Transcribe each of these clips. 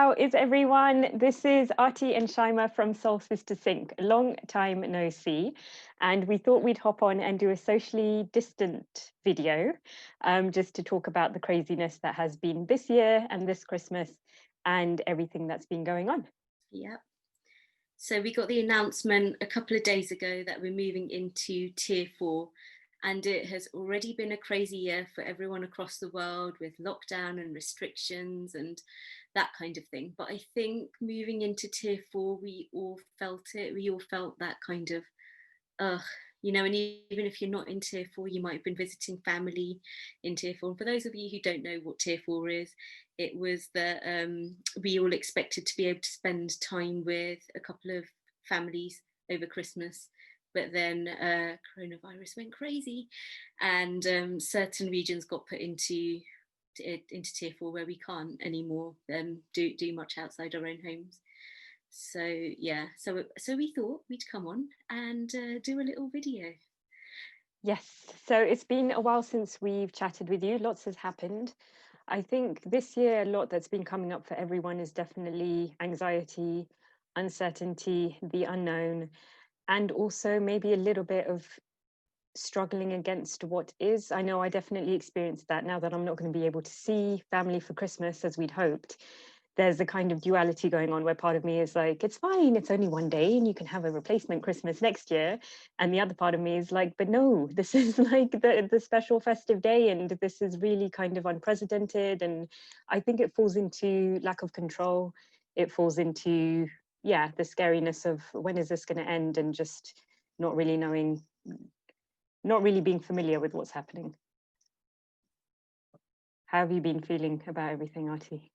How is everyone? This is Arti and Shaima from Solstice to Sync. Long time no see. And we thought we'd hop on and do a socially distant video just to talk about the craziness that has been this year and this Christmas and everything that's been going on. Yeah. So we got the announcement a couple of days ago that we're moving into tier 4, and it has already been a crazy year for everyone across the world with lockdown and restrictions and that kind of thing. But I think moving into tier 4, we all felt it. We all felt that kind of ugh, and even if you're not in tier 4, you might have been visiting family in tier 4. And for those of you who don't know what tier 4 is, it was that we all expected to be able to spend time with a couple of families over Christmas. But then coronavirus went crazy, and certain regions got put into tier 4 where we can't anymore do much outside our own homes. So yeah, so we thought we'd come on and do a little video. Yes, so it's been a while since we've chatted with you. Lots has happened. I think this year, a lot that's been coming up for everyone is definitely anxiety, uncertainty, the unknown, and also maybe a little bit of struggling against what is. I know I definitely experienced that now that I'm not going to be able to see family for Christmas as we'd hoped. There's a kind of duality going on where part of me is like, it's fine, it's only one day and you can have a replacement Christmas next year. And the other part of me is like, but no, this is like the special festive day and this is really kind of unprecedented. And I think it falls into lack of control. It falls into, yeah, the scariness of when is this going to end and just not really knowing, not really being familiar with what's happening. How have you been feeling about everything, Artie?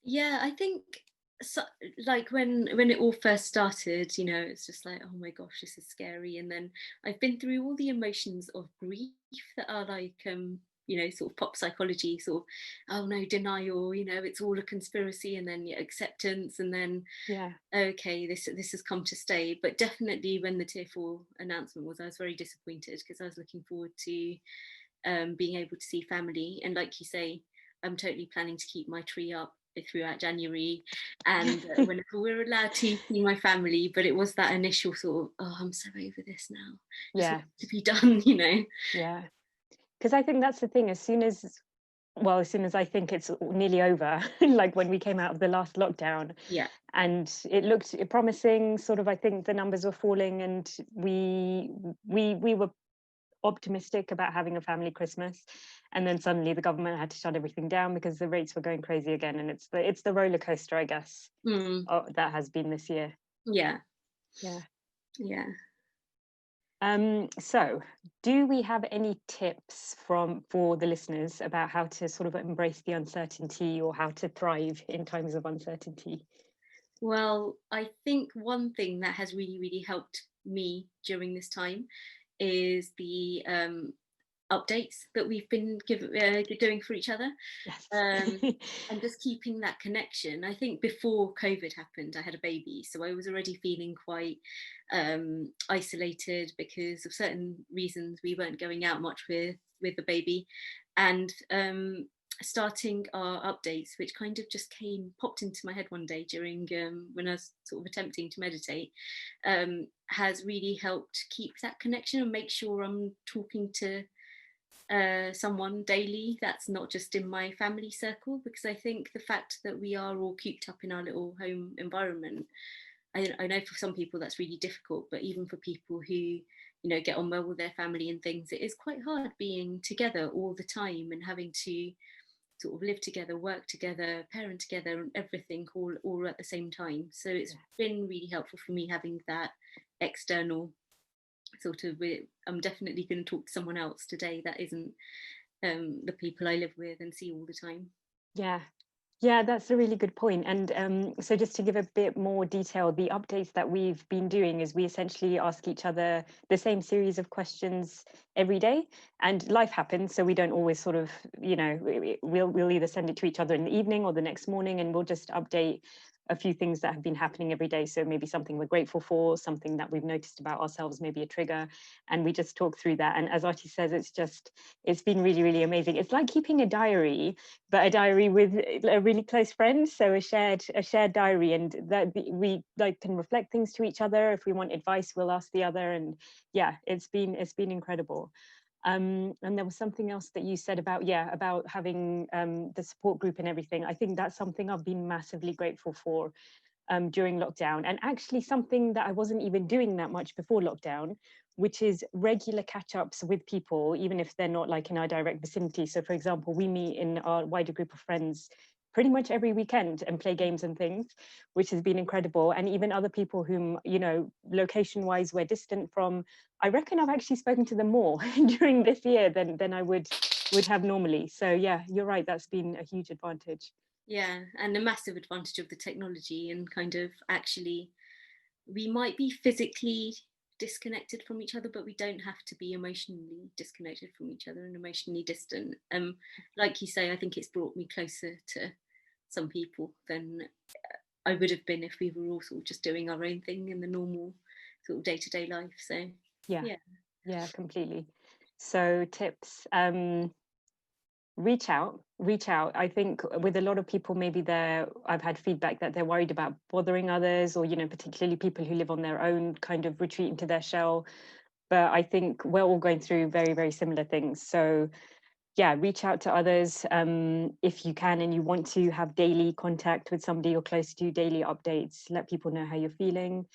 Yeah, I think so, like when it all first started, it's just like, oh my gosh, this is scary. And then I've been through all the emotions of grief that are like sort of pop psychology, sort of, oh no, denial, it's all a conspiracy, and then acceptance, and then Yeah. okay, this has come to stay. But definitely when the tier 4 announcement was, I was very disappointed because I was looking forward to being able to see family. And like you say, I'm totally planning to keep my tree up throughout January and whenever we're allowed to see my family. But it was that initial sort of, oh, I'm so over this now, just Yeah. want it to be done. Yeah. Because I think that's the thing. As soon as I think it's nearly over, like when we came out of the last lockdown, Yeah. and it looked promising. Sort of, I think the numbers were falling, and we were optimistic about having a family Christmas, and then suddenly the government had to shut everything down because the rates were going crazy again. And it's the roller coaster, I guess, that has been this year. Yeah. Yeah. Yeah. So do we have any tips for the listeners about how to sort of embrace the uncertainty or how to thrive in times of uncertainty? Well, I think one thing that has really, really helped me during this time is the updates that we've been doing for each other. Yes. And just keeping that connection. I think before COVID happened, I had a baby, so I was already feeling quite isolated because of certain reasons. We weren't going out much with the baby, and starting our updates, which kind of just popped into my head one day during when I was sort of attempting to meditate, has really helped keep that connection and make sure I'm talking to someone daily that's not just in my family circle. Because I think the fact that we are all cooped up in our little home environment, I know for some people that's really difficult, but even for people who get on well with their family and things, it is quite hard being together all the time and having to sort of live together, work together, parent together, and everything all at the same time. So it's been really helpful for me having that external sort of, I'm definitely going to talk to someone else today that isn't the people I live with and see all the time. Yeah, that's a really good point. And so just to give a bit more detail, the updates that we've been doing is we essentially ask each other the same series of questions every day, and life happens, so we don't always sort of, we'll either send it to each other in the evening or the next morning, and we'll just update a few things that have been happening every day. So maybe something we're grateful for, something that we've noticed about ourselves, maybe a trigger, and we just talk through that. And as Artie says, it's been really, really amazing. It's like keeping a diary, but a diary with a really close friend. So a shared diary, and that we like can reflect things to each other. If we want advice, we'll ask the other. And yeah, it's been incredible. And there was something else that you said about, yeah, about having the support group and everything. I think that's something I've been massively grateful for during lockdown, and actually something that I wasn't even doing that much before lockdown, which is regular catch-ups with people, even if they're not like in our direct vicinity. So for example, we meet in our wider group of friends pretty much every weekend and play games and things, which has been incredible. And even other people whom, you know, location wise we're distant from, I reckon I've actually spoken to them more during this year than I would have normally. So yeah, you're right, that's been a huge advantage. Yeah, and a massive advantage of the technology, and kind of actually, we might be physically disconnected from each other, but we don't have to be emotionally disconnected from each other and emotionally distant. Like you say, I think it's brought me closer to some people than I would have been if we were all sort of just doing our own thing in the normal sort of day-to-day life. So Yeah, yeah. yeah, completely. So tips, reach out. I think with a lot of people, maybe I've had feedback that they're worried about bothering others, or, you know, particularly people who live on their own, kind of retreat into their shell. But I think we're all going through very, very similar things. So yeah, reach out to others if you can, and you want to have daily contact with somebody you're close to, daily updates, let people know how you're feeling.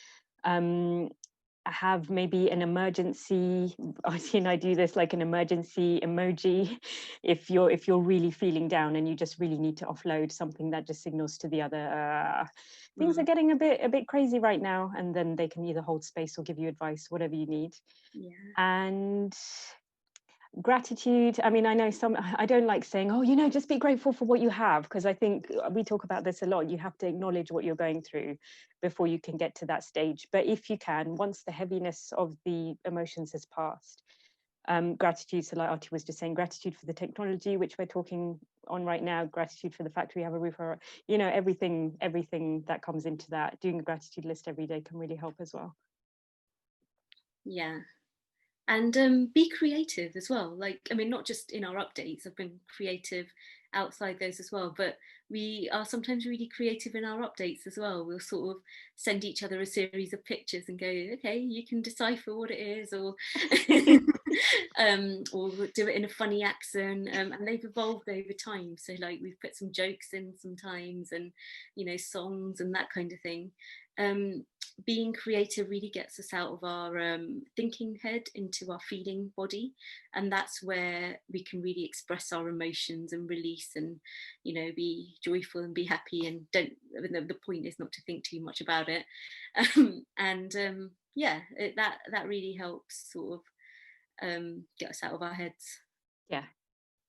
um, have maybe an emergency, Artie and I do this, like an emergency emoji if you're really feeling down and you just really need to offload, something that just signals to the other, things are Mm, getting a bit crazy right now, and then they can either hold space or give you advice, whatever you need. yeah. And gratitude, I mean, I know I don't like saying, oh, you know, just be grateful for what you have, because I think we talk about this a lot. You have to acknowledge what you're going through before you can get to that stage. But if you can, once the heaviness of the emotions has passed, gratitude, so like Artie was just saying, gratitude for the technology which we're talking on right now, gratitude for the fact we have a roof over, you know, everything that comes into that. Doing a gratitude list every day can really help as well. Yeah. And be creative as well. Like, I mean, not just in our updates, I've been creative outside those as well, but we are sometimes really creative in our updates as well. We'll sort of send each other a series of pictures and go, okay, you can decipher what it is, or or do it in a funny accent. And they've evolved over time. So like we've put some jokes in sometimes, and you know, songs and that kind of thing. um, Being creative really gets us out of our thinking head into our feeling body, and that's where we can really express our emotions and release, and you know, be joyful and be happy, and don't, the point is not to think too much about it. And yeah, that really helps sort of get us out of our heads. Yeah.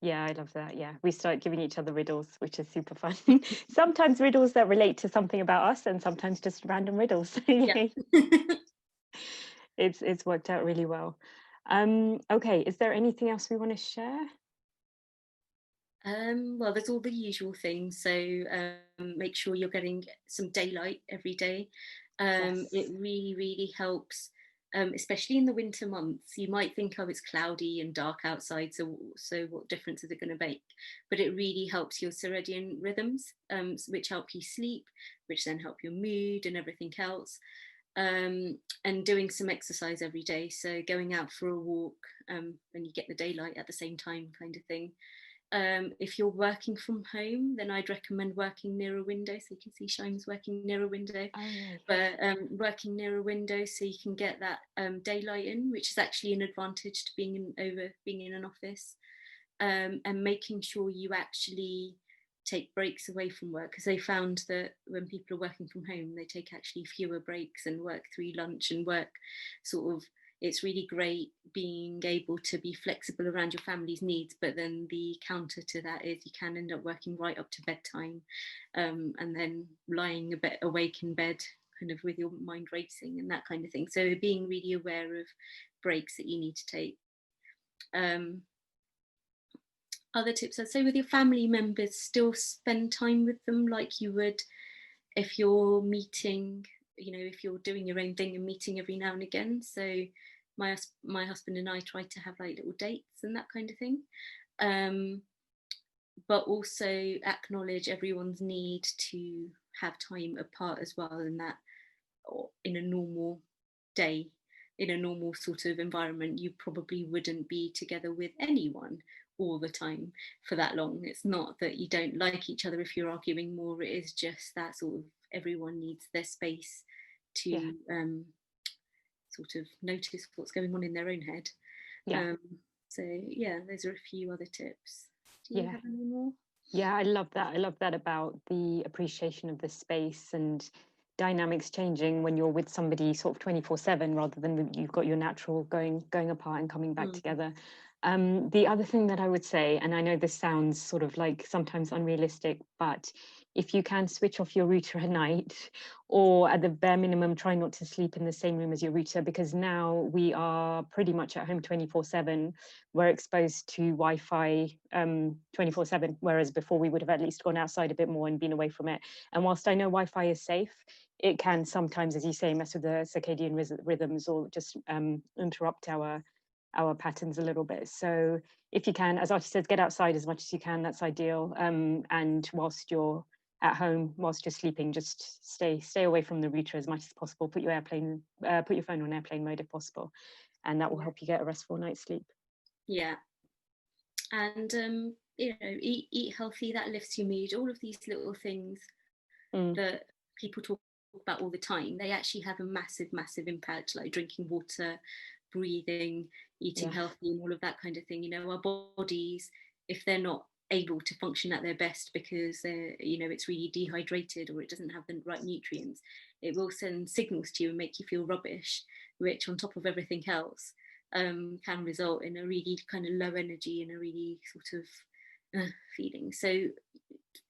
Yeah, I love that. Yeah, we start giving each other riddles, which is super fun. Sometimes riddles that relate to something about us, and sometimes just random riddles. Yeah. Yay. It's worked out really well. Okay, is there anything else we want to share? Well, there's all the usual things. So make sure you're getting some daylight every day. It Yes. really, really helps, especially in the winter months. You might think, oh, it's cloudy and dark outside, so what difference is it going to make? But it really helps your circadian rhythms, which help you sleep, which then help your mood and everything else. And doing some exercise every day, so going out for a walk, and you get the daylight at the same time, kind of thing. If you're working from home, then I'd recommend working near a window, so you can see Shimes working near a window. Oh yeah. But working near a window so you can get that daylight in, which is actually an advantage to being in an office. And making sure you actually take breaks away from work, because they found that when people are working from home, they take actually fewer breaks and work through lunch and work sort of, it's really great being able to be flexible around your family's needs, but then the counter to that is you can end up working right up to bedtime, and then lying a bit awake in bed kind of with your mind racing and that kind of thing. So being really aware of breaks that you need to take. um, Other tips I'd say, with your family members, still spend time with them like you would if you're meeting, if you're doing your own thing and meeting every now and again. So my husband and I try to have like little dates and that kind of thing. Um, but also acknowledge everyone's need to have time apart as well, and that, or in a normal day, in a normal sort of environment, you probably wouldn't be together with anyone all the time for that long. It's not that you don't like each other if you're arguing more, it is just that sort of everyone needs their space Yeah, to sort of notice what's going on in their own head. yeah, Um, so yeah, those are a few other tips. Do you yeah. have any more? Yeah, I love that. I love that about the appreciation of the space and dynamics changing when you're with somebody sort of 24/7 rather than you've got your natural going apart and coming back Mm. together. The other thing that I would say, and I know this sounds sort of like sometimes unrealistic, but if you can switch off your router at night, or at the bare minimum, try not to sleep in the same room as your router, because now we are pretty much at home 24/7. We're exposed to Wi-Fi 24/7, whereas before we would have at least gone outside a bit more and been away from it. And whilst I know Wi-Fi is safe, it can sometimes, as you say, mess with the circadian rhythms or just interrupt our patterns a little bit. So if you can, as Archie says, get outside as much as you can. That's ideal. And whilst you're at home, whilst you're sleeping, just stay away from the router as much as possible. Put your phone on airplane mode if possible, and that will Yeah. help you get a restful night's sleep. Yeah. And eat healthy, that lifts your mood. All of these little things Mm, that people talk about all the time, they actually have a massive impact, like drinking water, breathing, eating yeah, healthy, and all of that kind of thing. Our bodies, if they're not able to function at their best because it's really dehydrated or it doesn't have the right nutrients, it will send signals to you and make you feel rubbish, which on top of everything else can result in a really kind of low energy and a really sort of feeling. So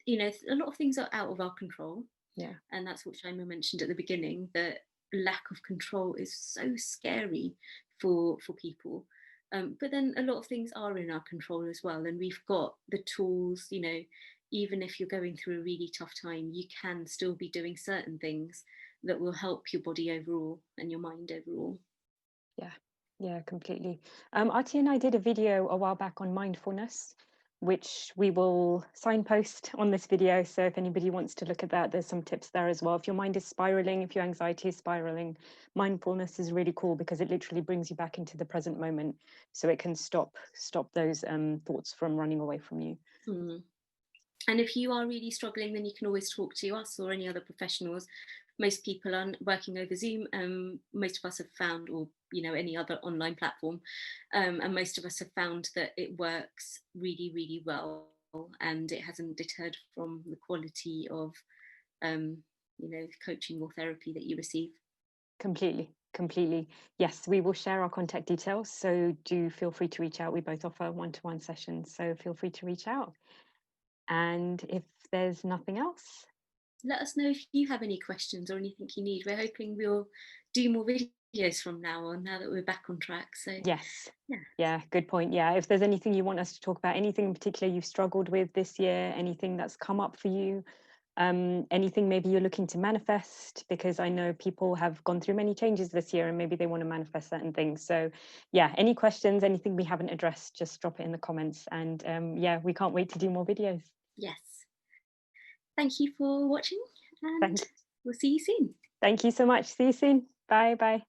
a lot of things are out of our control, yeah, and that's what Shima mentioned at the beginning, that lack of control is so scary for people. But then a lot of things are in our control as well, and we've got the tools. Even if you're going through a really tough time, you can still be doing certain things that will help your body overall and your mind overall. yeah, yeah, completely. Artie and I did a video a while back on mindfulness, which we will signpost on this video. So if anybody wants to look at that, there's some tips there as well. If your mind is spiraling, if your anxiety is spiraling, mindfulness is really cool because it literally brings you back into the present moment, so it can stop those thoughts from running away from you. Mm. And if you are really struggling, then you can always talk to us or any other professionals. Most people are working over Zoom. Most of us have found, or any other online platform, and most of us have found that it works really well, and it hasn't deterred from the quality of coaching or therapy that you receive. Completely. Yes, we will share our contact details. So do feel free to reach out. We both offer one-to-one sessions. So feel free to reach out. And if there's nothing else, Let us know if you have any questions or anything you need. We're hoping we'll do more videos from now on, now that we're back on track. So yes. yeah. Yeah, good point. Yeah, if there's anything you want us to talk about, anything in particular you've struggled with this year, anything that's come up for you, anything maybe you're looking to manifest, because I know people have gone through many changes this year and maybe they want to manifest certain things. So yeah, any questions, anything we haven't addressed, just drop it in the comments. And yeah, we can't wait to do more videos. Yes. Thank you for watching, and Thank, we'll see you soon. thank you so much. See you soon. Bye.